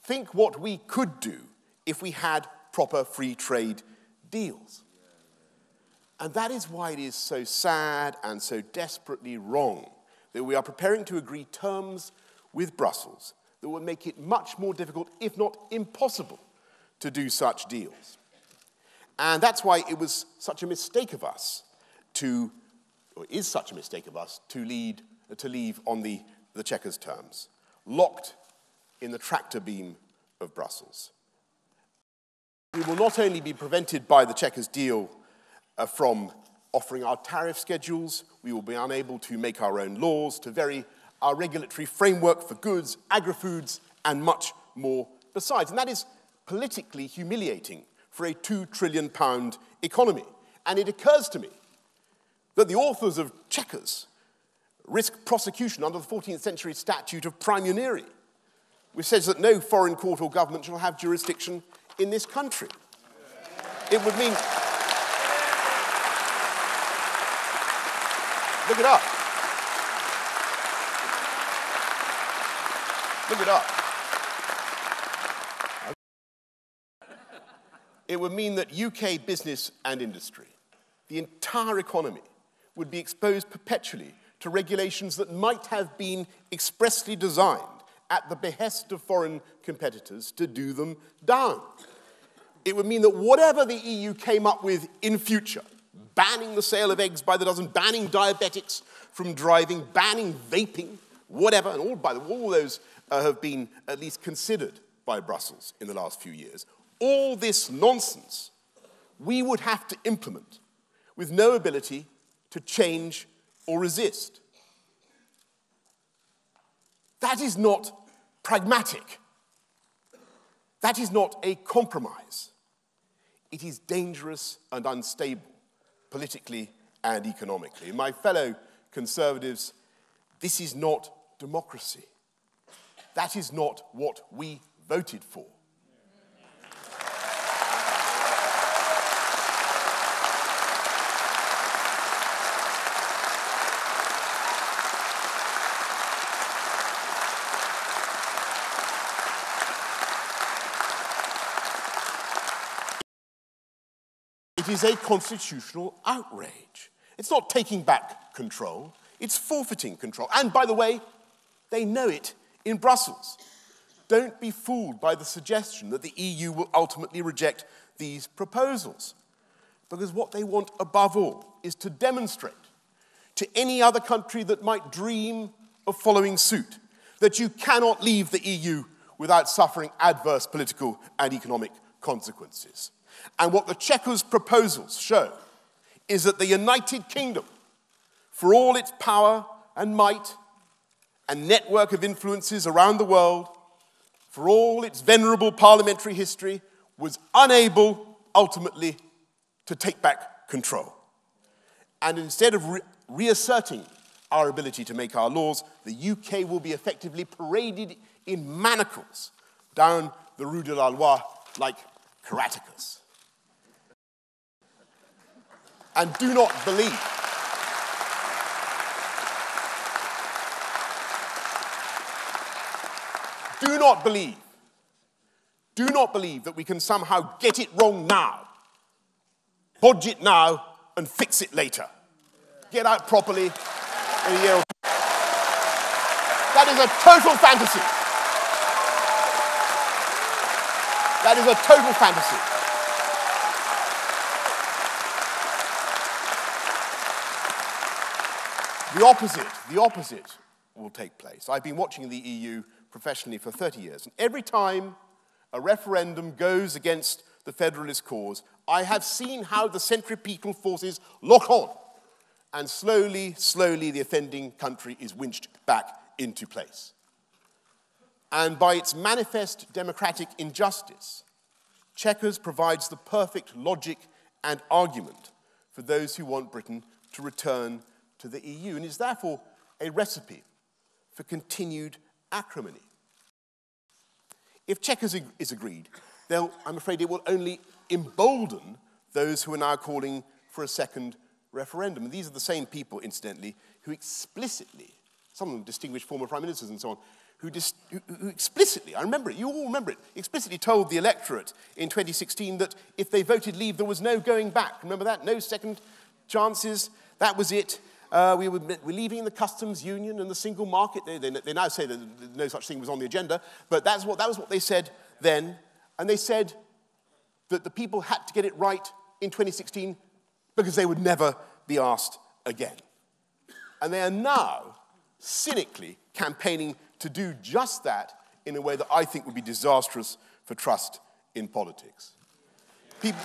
Think what we could do if we had proper free trade deals. And that is why it is so sad and so desperately wrong that we are preparing to agree terms with Brussels that will make it much more difficult, if not impossible, to do such deals. And that's why it was such a mistake of us to, or is such a mistake of us, to leave on the Chequers terms, locked in the tractor beam of Brussels. We will not only be prevented by the Chequers deal from offering our tariff schedules, we will be unable to make our own laws, to vary our regulatory framework for goods, agri-foods, and much more besides. And that is politically humiliating for a £2 trillion economy. And it occurs to me that the authors of Chequers risk prosecution under the 14th century statute of Prime Minister, which says that no foreign court or government shall have jurisdiction in this country. It would mean... Look it up. Look it up. It would mean that UK business and industry, the entire economy, would be exposed perpetually to regulations that might have been expressly designed at the behest of foreign competitors to do them down. It would mean that whatever the EU came up with in future, banning the sale of eggs by the dozen, banning diabetics from driving, banning vaping, whatever, and all those have been at least considered by Brussels in the last few years. All this nonsense we would have to implement with no ability to change or resist. That is not pragmatic. That is not a compromise. It is dangerous and unstable, politically and economically. My fellow Conservatives, this is not democracy. That is not what we voted for. It is a constitutional outrage. It's not taking back control, it's forfeiting control. And by the way, they know it in Brussels. Don't be fooled by the suggestion that the EU will ultimately reject these proposals. Because what they want above all is to demonstrate to any other country that might dream of following suit that you cannot leave the EU without suffering adverse political and economic consequences. And what the Chequers proposals show is that the United Kingdom, for all its power and might and network of influences around the world, for all its venerable parliamentary history, was unable ultimately to take back control. And instead of reasserting our ability to make our laws, the UK will be effectively paraded in manacles down the Rue de la Loi like karatekas. And do not believe that we can somehow get it wrong now, bodge it now, and fix it later. Get out properly in a year or two. That is a total fantasy. That is a total fantasy. The opposite will take place. I've been watching the EU professionally for 30 years, and every time a referendum goes against the federalist cause, I have seen how the centripetal forces lock on, and slowly, the offending country is winched back into place. And by its manifest democratic injustice, Chequers provides the perfect logic and argument for those who want Britain to return to the EU, and is therefore a recipe for continued acrimony. If Chequers is agreed, I'm afraid it will only embolden those who are now calling for a second referendum. And these are the same people, incidentally, who explicitly, some of them distinguished former prime ministers and so on, who explicitly, I remember it, you all remember it, explicitly told the electorate in 2016 that if they voted Leave, there was no going back. Remember that? No second chances. That was it. We're leaving the customs union and the single market. They now say that no such thing was on the agenda, but that was what they said then. And they said that the people had to get it right in 2016 because they would never be asked again. And they are now cynically campaigning to do just that in a way that I think would be disastrous for trust in politics. People